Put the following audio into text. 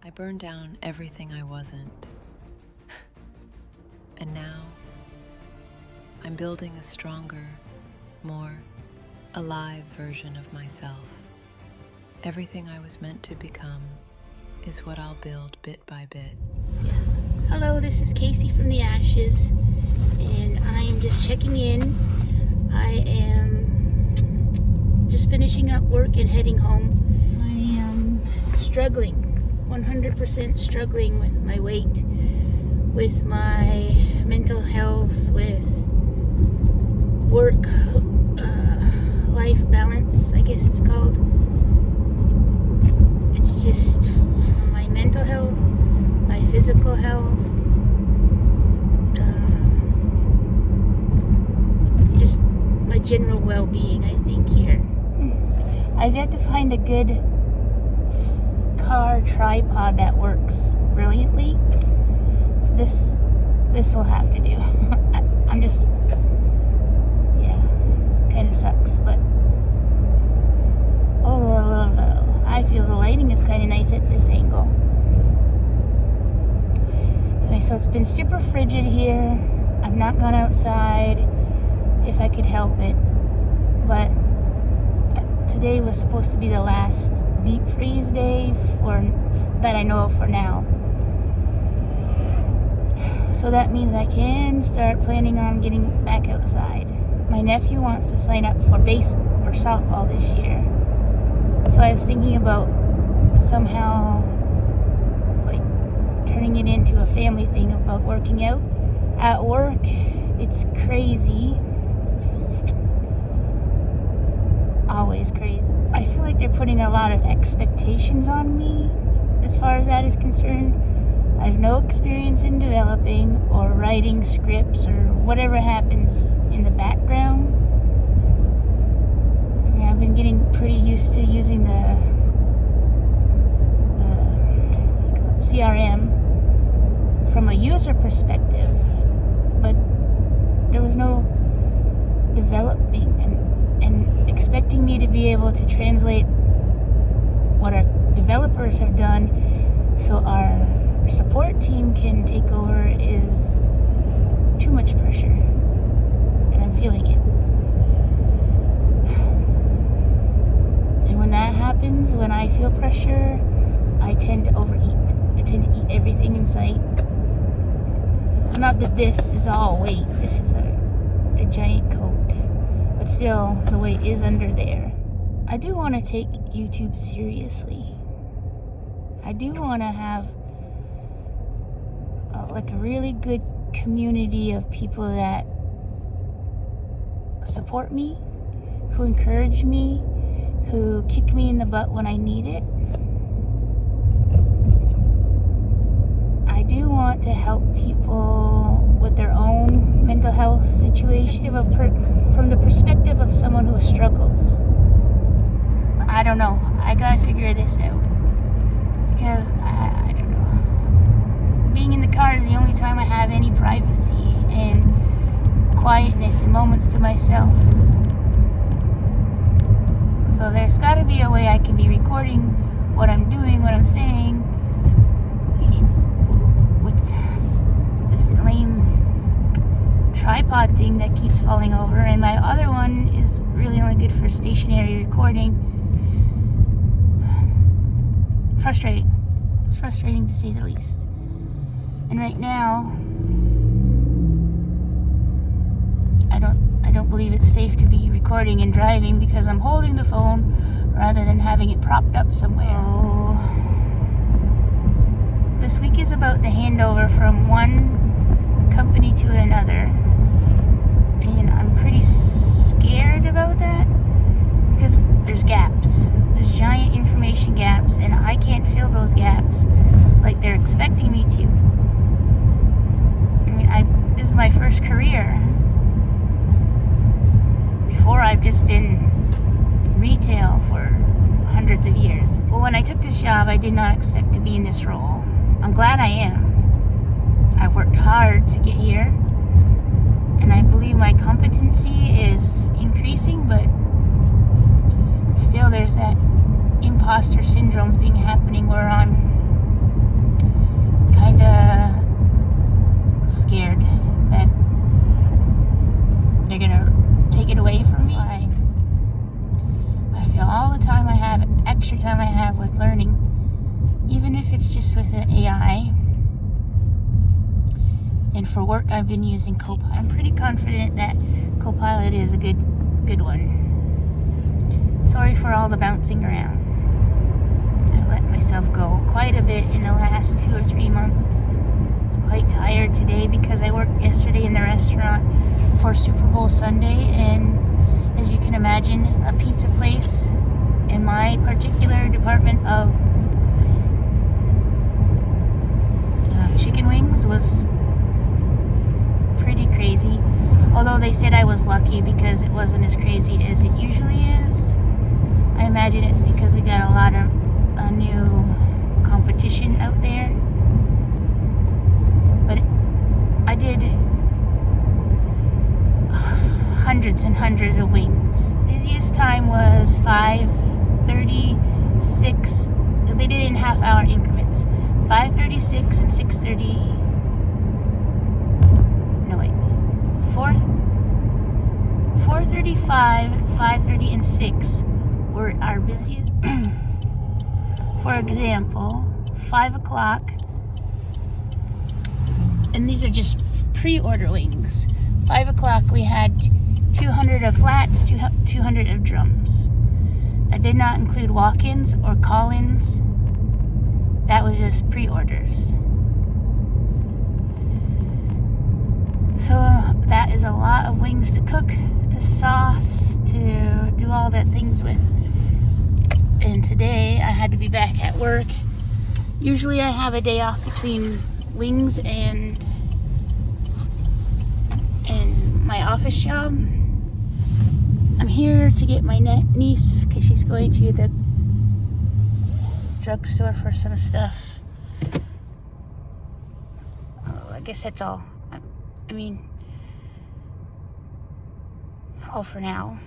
I burned down everything I wasn't. And now, I'm building a stronger, more alive version of myself. Everything I was meant to become is what I'll build bit by bit. Hello, this is Casey from the Ashes, and I am just checking in. I am just finishing up work and heading home. I am struggling, 100% struggling with my weight, with my mental health, with work, life balance, I guess it's called. It's just my mental health, my physical health, just my general well-being, I think, here. I've yet to find a good car tripod that works brilliantly. So this will have to do. I'm just, kind of sucks, but I feel the lighting is kind of nice at this angle. Anyway, so it's been super frigid here. I've not gone outside if I could help it, but today was supposed to be the last deep freeze day that I know of for now. So that means I can start planning on getting back outside. My nephew wants to sign up for baseball or softball this year. So I was thinking about somehow turning it into a family thing about working out. At work, it's crazy. Always crazy. I feel like they're putting a lot of expectations on me as far as that is concerned. I have no experience in developing or writing scripts or whatever happens in the background. I mean, I've been getting pretty used to using the CRM from a user perspective, but there was no developing and expecting me to be able to translate what our developers have done so our support team can take over is too much pressure, and I'm feeling it. And when that happens, when I feel pressure, I tend to overeat. I tend to eat everything in sight. Not that this is all weight, this is a giant coat, but still the weight is under there. I do want to take YouTube seriously. I do want to have a really good community of people that support me, who encourage me, who kick me in the butt when I need it. I do want to help people with their own mental health situation from the perspective of someone who struggles. I don't know. I gotta figure this out because I don't know. Being in the car is the only time I have any privacy and quietness and moments to myself. So there's got to be a way I can be recording what I'm doing, what I'm saying, with this lame tripod thing that keeps falling over. And my other one is really only good for stationary recording. Frustrating. It's frustrating to say the least. And right now, I don't believe it's safe to be recording and driving because I'm holding the phone rather than having it propped up somewhere. Oh. This week is about the handover from one company to another. And I'm pretty scared about that because there's gaps. There's giant information gaps, and I can't fill those gaps like they're expecting me to. I mean, this is my first career. Before, I've just been retail for hundreds of years. Well, when I took this job, I did not expect to be in this role. I'm glad I am. I've worked hard to get here, and I believe my competency is increasing, but still there's that imposter syndrome thing happening where I'm if it's just with an AI. And for work, I've been using Copilot. I'm pretty confident that Copilot is a good one. Sorry for all the bouncing around. I let myself go quite a bit in the last 2 or 3 months. I'm quite tired today because I worked yesterday in the restaurant for Super Bowl Sunday, and as you can imagine, a pizza place in my particular department of chicken wings was pretty crazy. Although they said I was lucky because it wasn't as crazy as it usually is. I imagine it's because we got a lot of new competition out there. But I did hundreds and hundreds of wings. Busiest time was 5:36. They did it in half-hour increments. 5:36 and 6:30. No, wait. 4:35, 5:30, and 6 were our busiest. For example, 5 o'clock, and these are just pre-order wings. 5 o'clock, we had 200 of flats, 200 of drums. That did not include walk-ins or call-ins. That was just pre-orders. So that is a lot of wings to cook, to sauce, to do all the things with. And today I had to be back at work. Usually I have a day off between wings and my office job. I'm here to get my niece because she's going to the drugstore for some stuff. Oh, I guess that's all. I mean, all for now.